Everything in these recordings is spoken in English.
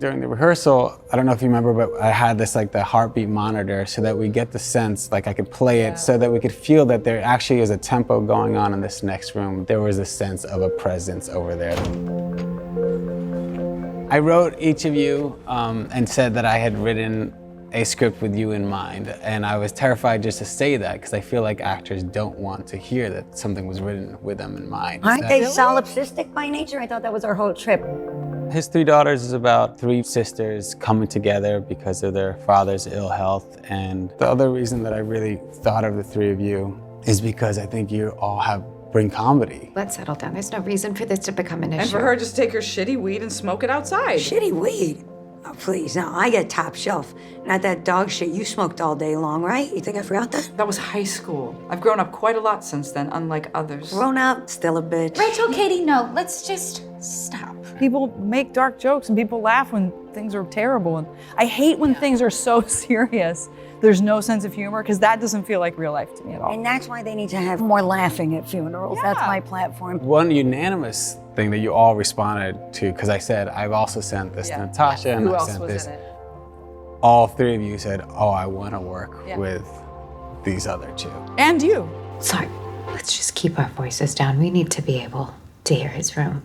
During the rehearsal, I don't know if you remember, but I had this the heartbeat monitor so that we get the sense, I could play it so that we could feel that there actually is a tempo going on in this next room. There was a sense of a presence over there. I wrote each of you and said that I had written a script with you in mind, and I was terrified just to say that because I feel like actors don't want to hear that something was written with them in mind. Aren't they solipsistic by nature? I thought that was our whole trip. His Three Daughters is about three sisters coming together because of their father's ill health, and the other reason that I really thought of the three of you is because I think you all bring comedy. Let's settle down. There's no reason for this to become an issue. And for her just to take her shitty weed and smoke it outside. Shitty weed? Oh, please, no, I get top shelf. Not that dog shit you smoked all day long, right? You think I forgot that? That was high school. I've grown up quite a lot since then, unlike others. Grown up, still a bitch. Rachel, Katie, no. Let's just stop. People make dark jokes and people laugh when things are terrible. And I hate when things are so serious. There's no sense of humor, because that doesn't feel like real life to me at all. And that's why they need to have more laughing at funerals. That's my platform. One unanimous thing that you all responded to, because I said, I've also sent this to Natasha, and Who I else sent was this. in it? All three of you said, oh, I want to work with these other two. And you. Sorry, let's just keep our voices down. We need to be able to hear his room.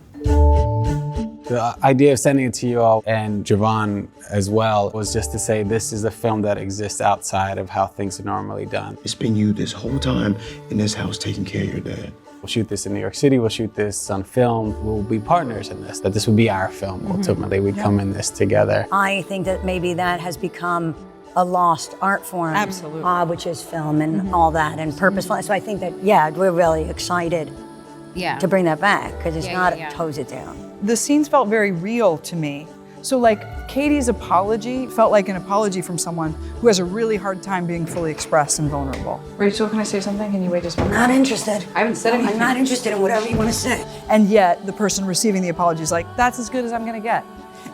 The idea of sending it to you all, and Javon as well, was just to say this is a film that exists outside of how things are normally done. It's been you this whole time in this house taking care of your dad. We'll shoot this in New York City, we'll shoot this on film, we'll be partners in this, that this would be our film ultimately. We come in this together. I think that maybe that has become a lost art form. Absolutely. Which is film and all that, and purposeful. So I think that, we're really excited to bring that back, because it's not toes it down. The scenes felt very real to me. So Katie's apology felt like an apology from someone who has a really hard time being fully expressed and vulnerable. Rachel, can I say something? Can you wait just a minute? Not interested. I haven't said anything. I'm not interested in whatever you want to say. And yet the person receiving the apology is like, that's as good as I'm gonna get.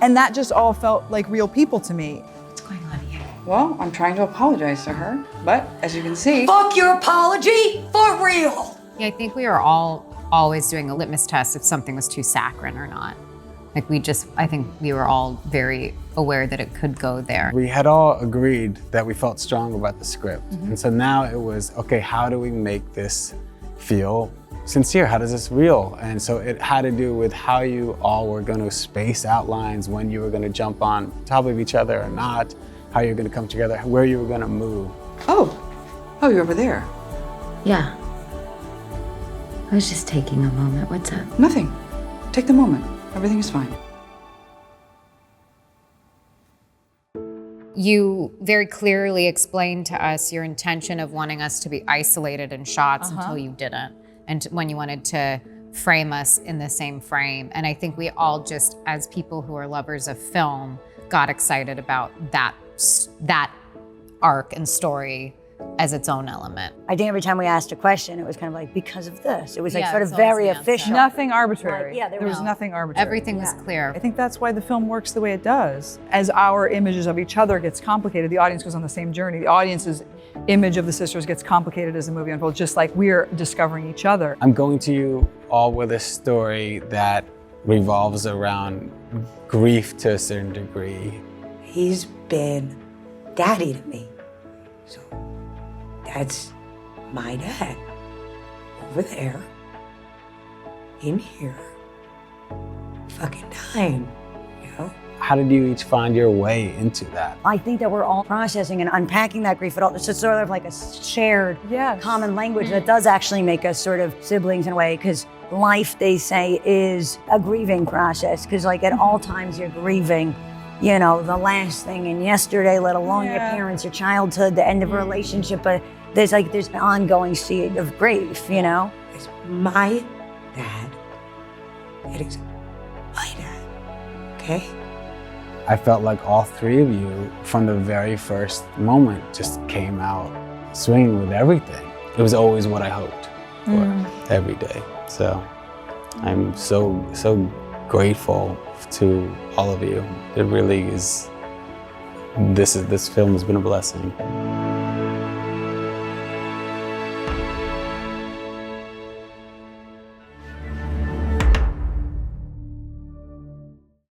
And that just all felt like real people to me. What's going on here? Well, I'm trying to apologize to her, but as you can see... Fuck your apology, for real! Yeah, I think we are all always doing a litmus test if something was too saccharine or not. I think we were all very aware that it could go there. We had all agreed that we felt strong about the script. And so now it was, okay, how do we make this feel sincere? How does this real? And so it had to do with how you all were going to space outlines, when you were going to jump on top of each other or not, how you're going to come together, where you were going to move. Oh, you're over there. Yeah. I was just taking a moment. What's up? Nothing. Take the moment. Everything is fine. You very clearly explained to us your intention of wanting us to be isolated in shots until you didn't, and when you wanted to frame us in the same frame. And I think we all just, as people who are lovers of film, got excited about that arc and story as its own element. I think every time we asked a question, it was kind of like, because of this. It was Yeah, sort of it's always very the answer. official. Nothing arbitrary. Like, there was nothing arbitrary. Everything was clear. I think that's why the film works the way it does. As our images of each other gets complicated, the audience goes on the same journey. The audience's image of the sisters gets complicated as the movie unfolds, just like we're discovering each other. I'm going to you all with a story that revolves around grief to a certain degree. He's been daddy to me. So that's my dad. Over there, in here, fucking dying, you know? How did you each find your way into that? I think that we're all processing and unpacking that grief at all. It's just sort of like a shared common language that does actually make us sort of siblings in a way, because life, they say, is a grieving process, because at all times you're grieving, the last thing in yesterday, let alone your parents, your childhood, the end of a relationship, but there's an ongoing seed of grief, It's my dad. It is my dad, okay? I felt like all three of you, from the very first moment, just came out swinging with everything. It was always what I hoped for every day. So I'm so grateful to all of you. It really is, this film has been a blessing.